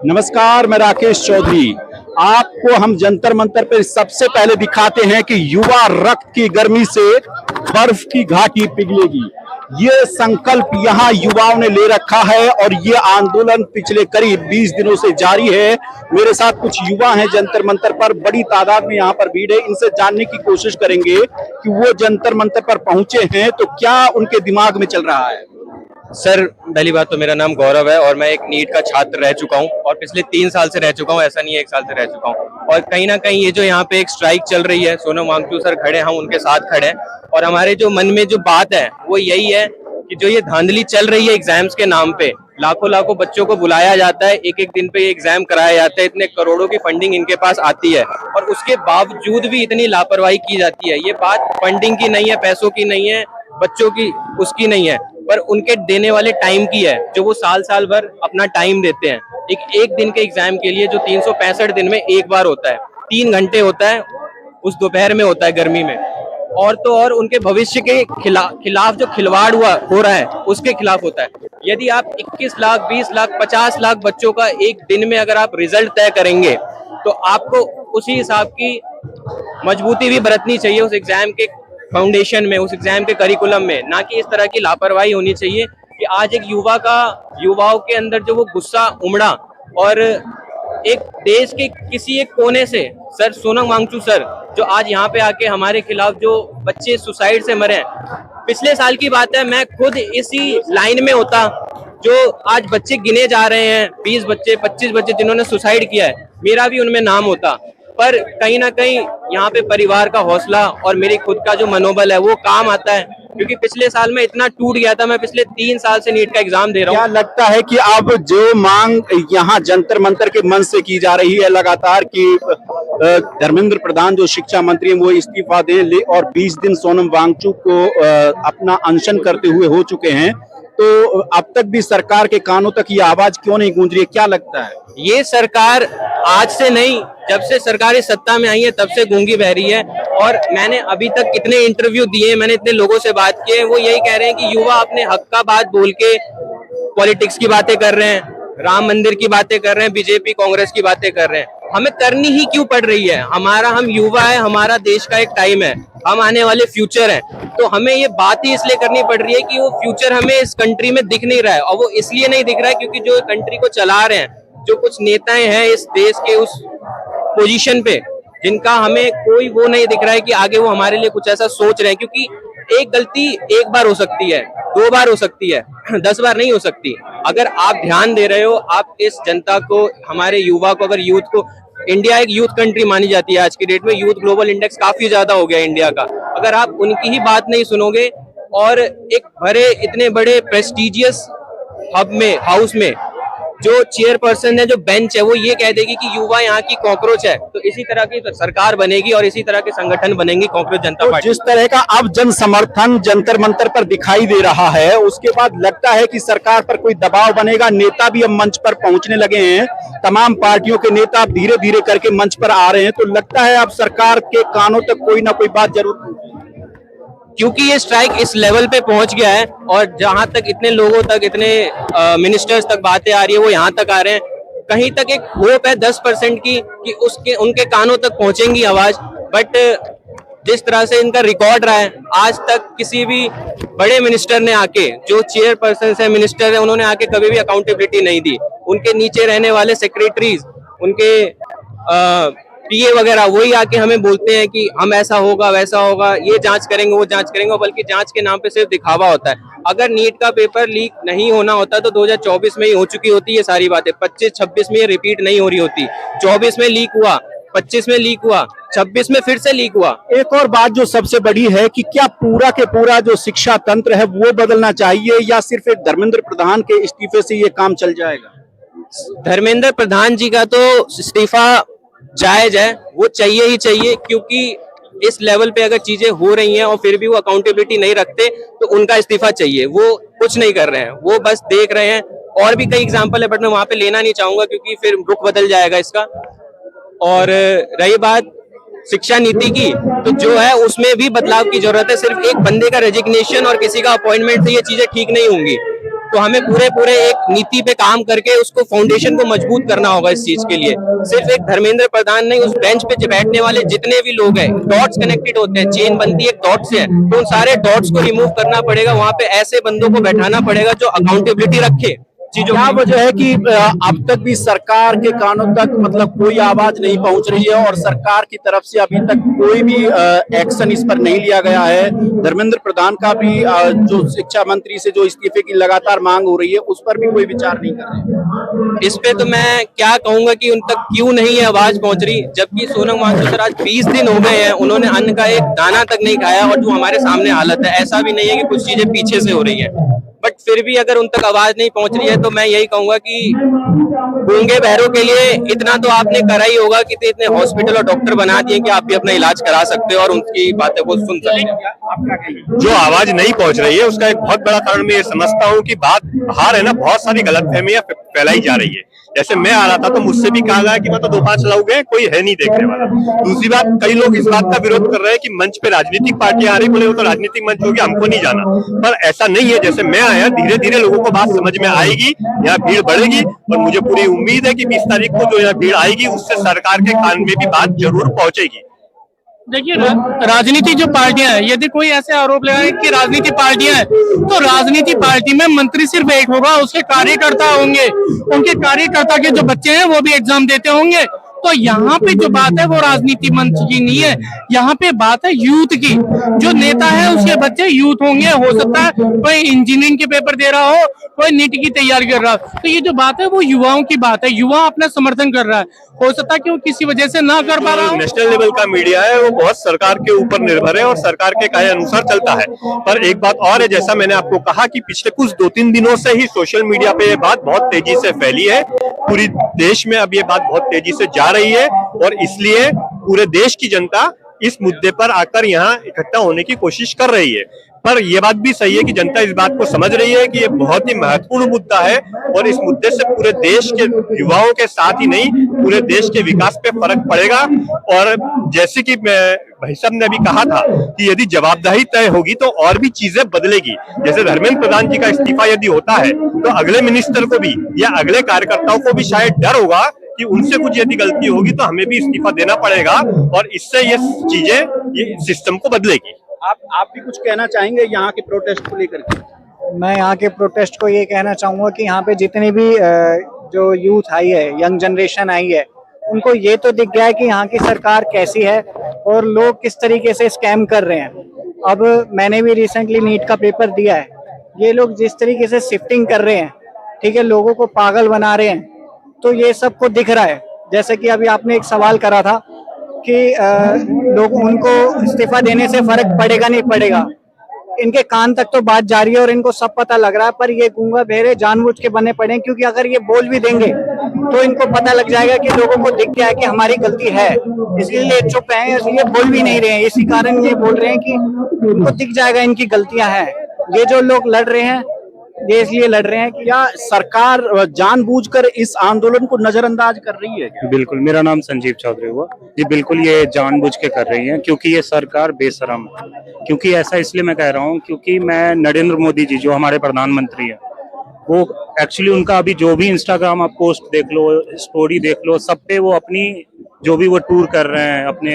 नमस्कार, मैं राकेश चौधरी। आपको हम जंतर मंतर पर सबसे पहले दिखाते हैं कि युवा रक्त की गर्मी से बर्फ की घाटी पिघलेगी। ये संकल्प यहाँ युवाओं ने ले रखा है और ये आंदोलन पिछले करीब 20 दिनों से जारी है। मेरे साथ कुछ युवा हैं जंतर मंतर पर, बड़ी तादाद में यहाँ पर भीड़ है। इनसे जानने की कोशिश करेंगे कि वो जंतर मंतर पर पहुंचे हैं तो क्या उनके दिमाग में चल रहा है। सर, पहली बात तो मेरा नाम गौरव है और मैं एक नीट का छात्र रह चुका हूं और पिछले 3 साल से रह चुका हूं, ऐसा नहीं है 1 साल से रह चुका हूं। और कहीं ना कहीं ये जो यहाँ पे एक स्ट्राइक चल रही है, सोनम वांगचुक सर खड़े हैं, हम उनके साथ खड़े हैं। और हमारे जो मन में जो बात है वो यही है कि जो ये धांधली चल रही है एग्जाम्स के नाम पे, लाखों लाखों बच्चों को बुलाया जाता है, एक एक दिन पे एग्जाम कराया जाता है, इतने करोड़ों की फंडिंग इनके पास आती है और उसके बावजूद भी इतनी लापरवाही की जाती है। ये बात फंडिंग की नहीं है, पैसों की नहीं है, बच्चों की उसकी नहीं है, पर उनके देने वाले टाइम की है, जो वो साल साल भर अपना टाइम देते हैं एक दिन के एग्जाम के लिए, जो 365 दिन में एक बार होता है, 3 घंटे होता है, उस दोपहर में होता है गर्मी में। और तो और उनके भविष्य के खिलाफ जो खिलवाड़ हो रहा है उसके खिलाफ होता है। यदि आप 21 लाख 20 लाख 50 लाख बच्चों का एक दिन में अगर आप रिजल्ट तय करेंगे तो आपको उसी हिसाब की मजबूती भी बरतनी चाहिए उस एग्जाम के फाउंडेशन में, उस एग्जाम के करिकुलम में, ना कि इस तरह की लापरवाही होनी चाहिए कि आज एक युवाओं के अंदर जो वो गुस्सा उमड़ा और एक देश के किसी एक कोने से सर सोनम वांगचुक सर जो आज यहाँ पे आके हमारे खिलाफ जो बच्चे सुसाइड से मरे हैं, पिछले साल की बात है, मैं खुद इसी लाइन में होता जो आज बच्चे गिने जा रहे हैं, 20 बच्चे 25 बच्चे जिन्होंने सुसाइड किया है, मेरा भी उनमें नाम होता। पर कहीं ना कहीं यहाँ पे परिवार का हौसला और मेरी खुद का जो मनोबल है वो काम आता है, क्योंकि पिछले साल में इतना टूट गया था। मैं पिछले 3 साल से नीट का एग्जाम दे रहा हूँ। क्या लगता है कि अब जो मांग यहाँ जंतर मंतर के मंच से की जा रही है लगातार कि धर्मेंद्र प्रधान जो शिक्षा मंत्री हैं वो इस्तीफा दें, और 20 दिन सोनम वांगचुक को अपना अनशन करते हुए हो चुके हैं, तो अब तक भी सरकार के कानों तक ये आवाज क्यों नहीं गूंज रही है, क्या लगता है? ये सरकार आज से नहीं, जब से सरकार इस सत्ता में आई है तब से गूंगी बह रही है। और मैंने अभी तक कितने इंटरव्यू दिए, मैंने इतने लोगों से बात की है, वो यही कह रहे हैं कि युवा अपने हक का बात बोल के पॉलिटिक्स की बातें कर रहे हैं, राम मंदिर की बातें कर रहे हैं, बीजेपी कांग्रेस की बातें कर रहे हैं। हमें करनी ही क्यों पड़ रही है? हम युवा है, हमारा देश का एक टाइम है, हम आने वाले फ्यूचर हैं, तो हमें ये बात ही इसलिए करनी पड़ रही है कि वो फ्यूचर हमें इस कंट्री में दिख नहीं रहा है। और वो इसलिए नहीं दिख रहा है क्योंकि जो कंट्री को चला रहे हैं, जो कुछ नेताएं हैं इस देश के उस पोजीशन पे, जिनका हमें कोई वो नहीं दिख रहा है कि आगे वो हमारे लिए कुछ ऐसा सोच रहे हैं। क्योंकि एक गलती एक बार हो सकती है, 2 बार हो सकती है, 10 बार नहीं हो सकती। अगर आप ध्यान दे रहे हो, आप इस जनता को, हमारे युवा को, अगर यूथ को, इंडिया एक यूथ कंट्री मानी जाती है आज की डेट में, यूथ ग्लोबल इंडेक्स काफी ज्यादा हो गया इंडिया का, अगर आप उनकी ही बात नहीं सुनोगे और एक भरे इतने बड़े प्रेस्टिजियस हाउस में जो चेयरपर्सन है, जो बेंच है, वो ये कह देगी कि युवा यहाँ की कॉकरोच है, तो इसी तरह की सरकार बनेगी और इसी तरह के संगठन बनेंगे कॉकरोच जनता पार्टी। जिस तरह का अब जन समर्थन जंतर मंतर पर दिखाई दे रहा है, उसके बाद लगता है कि सरकार पर कोई दबाव बनेगा। नेता भी अब मंच पर पहुंचने लगे हैं, तमाम पार्टियों के नेता अब धीरे धीरे करके मंच पर आ रहे हैं, तो लगता है अब सरकार के कानों तक कोई ना कोई बात जरूर, क्योंकि ये स्ट्राइक इस लेवल पे पहुंच गया है और जहां तक इतने लोगों तक, इतने मिनिस्टर्स तक बातें आ रही है, वो यहाँ तक आ रहे हैं, कहीं तक एक होप है 10% की कि उनके कानों तक पहुंचेंगी आवाज। बट जिस तरह से इनका रिकॉर्ड रहा है, आज तक किसी भी बड़े मिनिस्टर ने आके, जो चेयरपर्सन है, मिनिस्टर है, उन्होंने आके कभी भी अकाउंटेबिलिटी नहीं दी। उनके नीचे रहने वाले सेक्रेटरीज, उनके पीए वगैरह, वही आके हमें बोलते हैं कि हम ऐसा होगा वैसा होगा, ये जांच करेंगे वो जांच करेंगे, बल्कि जांच के नाम पे सिर्फ दिखावा होता है। अगर नीट का पेपर लीक नहीं होना होता तो 2024 में ही हो चुकी होती ये सारी बातें, 25-26 में ये रिपीट नहीं हो रही होती। 24 में लीक हुआ, 25 में लीक हुआ, 26 में फिर से लीक हुआ। एक और बात जो सबसे बड़ी है कि क्या पूरा के पूरा जो शिक्षा तंत्र है वो बदलना चाहिए, या सिर्फ एक धर्मेंद्र प्रधान के इस्तीफे से ये काम चल जाएगा? धर्मेंद्र प्रधान जी का तो इस्तीफा जायज है, वो चाहिए ही चाहिए, क्योंकि इस लेवल पे अगर चीजें हो रही हैं और फिर भी वो अकाउंटेबिलिटी नहीं रखते तो उनका इस्तीफा चाहिए। वो कुछ नहीं कर रहे हैं, वो बस देख रहे हैं। और भी कई एग्जांपल है, बट मैं वहां पे लेना नहीं चाहूंगा क्योंकि फिर रुख बदल जाएगा इसका। और रही बात शिक्षा नीति की, तो जो है उसमें भी बदलाव की जरूरत है। सिर्फ एक बंदे का रेजिग्नेशन और किसी का अपॉइंटमेंट से ये चीजें ठीक नहीं होंगी। तो हमें पूरे एक नीति पे काम करके उसको फाउंडेशन को मजबूत करना होगा इस चीज के लिए। सिर्फ एक धर्मेंद्र प्रधान नहीं, उस बेंच पे बैठने वाले जितने भी लोग हैं, डॉट्स कनेक्टेड होते हैं, चेन बनती है डॉट से है, तो उन सारे डॉट्स को रिमूव करना पड़ेगा। वहां पे ऐसे बंदों को बैठाना पड़ेगा जो अकाउंटेबिलिटी रखे चीजों क्या की। वजह है कि अब तक भी सरकार के कानों तक मतलब कोई आवाज नहीं पहुंच रही है और सरकार की तरफ से अभी तक कोई भी एक्शन इस पर नहीं लिया गया है? धर्मेंद्र प्रधान का भी जो शिक्षा मंत्री से जो इस्तीफे की लगातार मांग हो रही है, उस पर भी कोई विचार नहीं कर रहे। इस पे तो मैं क्या कहूंगा कि उन तक क्यों नहीं है आवाज पहुंच रही, जबकि सोनम वांगचुक सर आज 20 दिन हो गए हैं, उन्होंने अन्न का एक दाना तक नहीं खाया, और जो हमारे सामने हालत है, ऐसा भी नहीं है कि कुछ चीजें पीछे से हो रही है, बट फिर भी अगर उन तक आवाज नहीं पहुंच रही है तो मैं यही कहूंगा कि गूंगे बहरों के लिए इतना तो आपने करा ही होगा कि इतने हॉस्पिटल और डॉक्टर बना दिए कि आप भी अपना इलाज करा सकते हो और उनकी बातें को सुन सकते हैं। जो आवाज नहीं पहुंच रही है उसका एक बहुत बड़ा कारण मैं ये समझता हूँ कि बाहर है ना, बहुत सारी गलतफहमियां फैलाई जा रही है। जैसे मैं आ रहा था तो मुझसे भी कहा गया कि मतलब 2-5 लोग हैं, कोई है नहीं देखने वाला। दूसरी बात, कई लोग इस बात का विरोध कर रहे हैं कि मंच पे राजनीतिक पार्टियां आ रही, बोले वो तो राजनीतिक मंच हो गया, हमको नहीं जाना। पर ऐसा नहीं है। जैसे मैं आया, धीरे धीरे लोगों को बात समझ में आएगी, यहाँ भीड़ बढ़ेगी, और मुझे पूरी उम्मीद है कि 20 तारीख को जो यहाँ भीड़ आएगी उससे सरकार के कान में भी बात जरूर पहुंचेगी। देखिए, राजनीतिक जो पार्टियां हैं, यदि कोई ऐसे आरोप लगाए कि राजनीतिक पार्टियां हैं, तो राजनीतिक पार्टी में मंत्री सिर्फ एक होगा, उसके कार्यकर्ता होंगे, उनके कार्यकर्ता के जो बच्चे हैं वो भी एग्जाम देते होंगे। तो यहाँ पे जो बात है वो राजनीति मंच की नहीं है, यहाँ पे बात है यूथ की। जो नेता है उसके बच्चे यूथ होंगे, हो सकता है कोई इंजीनियरिंग के पेपर दे रहा हो, कोई नीट की तैयारी कर रहा हो, तो ये जो बात है वो युवाओं की बात है, युवा अपना समर्थन कर रहा है। हो सकता है कि वो किसी वजह से ना कर पा रहा हो। नेशनल लेवल का मीडिया है वो बहुत सरकार के ऊपर निर्भर है और सरकार के कहे अनुसार चलता है। पर एक बात और है, जैसा मैंने आपको कहा कि पिछले कुछ 2-3 दिनों से ही सोशल मीडिया पे ये बात बहुत तेजी से फैली है। पूरी देश में अब ये बात बहुत तेजी से जा रही है और इसलिए पूरे देश की जनता इस मुद्दे पर आकर यहाँ इकट्ठा होने की कोशिश कर रही है। पर यह बात भी सही है कि जनता इस बात को समझ रही है कि ये बहुत ही महत्वपूर्ण मुद्दा है और इस मुद्दे से पूरे देश के युवाओं के साथ ही नहीं, पूरे देश के विकास पे फर्क पड़ेगा। और जैसे कि भाई साहब ने अभी कहा था कि यदि जवाबदेही तय होगी तो और भी चीजें बदलेगी। जैसे धर्मेंद्र प्रधान जी का इस्तीफा यदि होता है तो अगले मिनिस्टर को भी या अगले कार्यकर्ताओं को भी शायद डर होगा कि उनसे कुछ यदि गलती होगी तो हमें भी इस्तीफा देना पड़ेगा, और इससे ये चीजें, ये सिस्टम को बदलेगी। आप भी कुछ कहना चाहेंगे यहाँ के प्रोटेस्ट को लेकर के? मैं यहाँ के प्रोटेस्ट को ये कहना चाहूँगा कि यहाँ पे जितनी भी जो यूथ आई है, यंग जनरेशन आई है, उनको ये तो दिख गया है कि यहाँ की सरकार कैसी है और लोग किस तरीके से स्कैम कर रहे हैं। अब मैंने भी रिसेंटली नीट का पेपर दिया है, ये लोग जिस तरीके से शिफ्टिंग कर रहे हैं, ठीक है, लोगों को पागल बना रहे हैं, तो ये सबको दिख रहा है। जैसे कि अभी आपने एक सवाल करा था कि लोग उनको इस्तीफा देने से फर्क पड़ेगा नहीं पड़ेगा, इनके कान तक तो बात जा रही है और इनको सब पता लग रहा है, पर ये गूंगा बहरे जानबूझ के बने पड़े हैं, क्योंकि अगर ये बोल भी देंगे तो इनको पता लग जाएगा कि लोगों को दिख गया है कि हमारी गलती है, इसलिए चुप हैं, इसलिए बोल भी नहीं रहे हैं। इसी कारण ये बोल रहे हैं कि इनको दिख जाएगा इनकी गलतियां हैं। ये जो लोग लड़ रहे हैं ये इसलिए लड़ रहे हैं कि क्या सरकार जानबूझकर इस आंदोलन को नजरअंदाज कर रही है? बिल्कुल, मेरा नाम संजीव चौधरी हुआ जी। बिल्कुल ये जानबूझ के कर रही है, क्योंकि ये सरकार बेशरम है। क्योंकि ऐसा इसलिए मैं कह रहा हूँ क्योंकि मैं नरेंद्र मोदी जी जो हमारे प्रधानमंत्री हैं, वो एक्चुअली उनका अभी जो भी इंस्टाग्राम आप पोस्ट देख लो, स्टोरी देख लो, सब पे वो अपनी जो भी वो टूर कर रहे हैं, अपने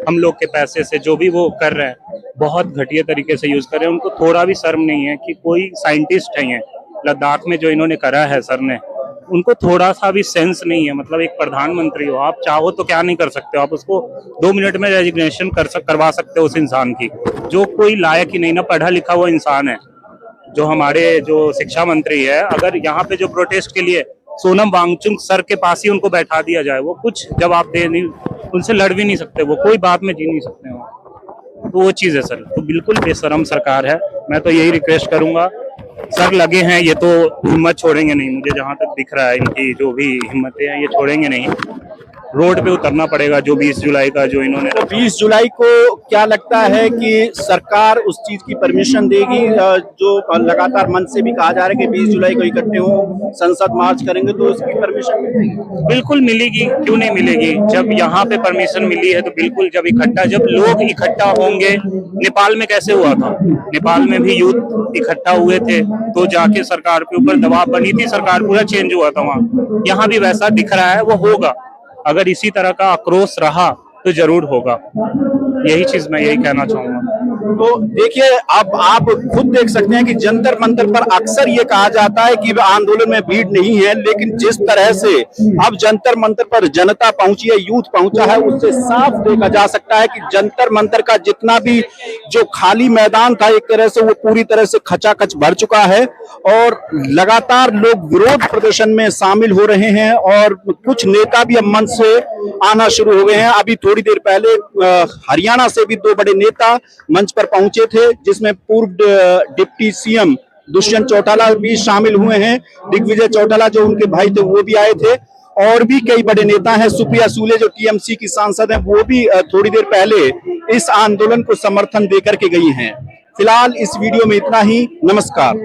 हम लोग के पैसे से जो भी वो कर रहे हैं, बहुत घटिया तरीके से यूज कर रहे हैं। उनको थोड़ा भी शर्म नहीं है कि कोई साइंटिस्ट है, लद्दाख में जो इन्होंने करा है सर ने, उनको थोड़ा सा भी सेंस नहीं है। मतलब एक प्रधानमंत्री हो, आप चाहो तो क्या नहीं कर सकते हो, आप उसको 2 मिनट में रेजिग्नेशन करवा सकते हो उस इंसान की, जो कोई लायक ही नहीं, ना पढ़ा लिखा हुआ इंसान है। जो हमारे जो शिक्षा मंत्री है, अगर यहाँ पे जो प्रोटेस्ट के लिए सोनम वांगचुक सर के पास ही उनको बैठा दिया जाए, वो कुछ जवाब दे नहीं, उनसे लड़ भी नहीं सकते, वो कोई बात में जी नहीं सकते हो, तो वो चीज़ है सर। तो बिल्कुल बेशरम सरकार है। मैं तो यही रिक्वेस्ट करूंगा, सर लगे हैं ये तो हिम्मत छोड़ेंगे नहीं, मुझे जहां तक दिख रहा है इनकी जो भी हिम्मतें हैं ये छोड़ेंगे नहीं। रोड पे उतरना पड़ेगा जो 20 जुलाई का जो इन्होंने तो 20 जुलाई को क्या लगता है कि सरकार उस चीज की परमिशन देगी जो लगातार मंच से भी कहा जा रहा है कि 20 जुलाई को इकट्ठे हो संसद मार्च करेंगे, तो उसकी परमिशन मिलेगी? बिल्कुल मिलेगी, क्यों नहीं मिलेगी। जब यहाँ पे परमिशन मिली है तो बिल्कुल जब लोग इकट्ठा होंगे। नेपाल में कैसे हुआ था, नेपाल में भी यूथ इकट्ठा हुए थे तो जाके सरकार के ऊपर दबाव बनी थी, सरकार पूरा चेंज हुआ था वहाँ। यहाँ भी वैसा दिख रहा है, वो होगा। अगर इसी तरह का आक्रोश रहा तो जरूर होगा। यही चीज मैं यही कहना चाहूंगा। तो देखिए, अब आप खुद देख सकते हैं कि जंतर मंतर पर अक्सर ये कहा जाता है कि आंदोलन में भीड़ नहीं है, लेकिन जिस तरह से अब जंतर मंतर पर जनता पहुंची है, यूथ पहुंचा है, उससे साफ देखा जा सकता है कि जंतर मंतर का जितना भी जो खाली मैदान था एक तरह से वो पूरी तरह से खचाखच भर चुका है और लगातार लोग विरोध प्रदर्शन में शामिल हो रहे हैं और कुछ नेता भी अब मंच से आना शुरू हो गए हैं। अभी थोड़ी देर पहले हरियाणा से भी 2 बड़े नेता मंच पर पहुंचे थे, जिसमें पूर्व डिप्टी सीएम दुष्यंत चौटाला भी शामिल हुए हैं। दिग्विजय चौटाला जो उनके भाई थे वो भी आए थे और भी कई बड़े नेता हैं। सुप्रिया सूले जो टीएमसी की सांसद हैं वो भी थोड़ी देर पहले इस आंदोलन को समर्थन देकर के गई हैं। फिलहाल इस वीडियो में इतना ही। नमस्कार।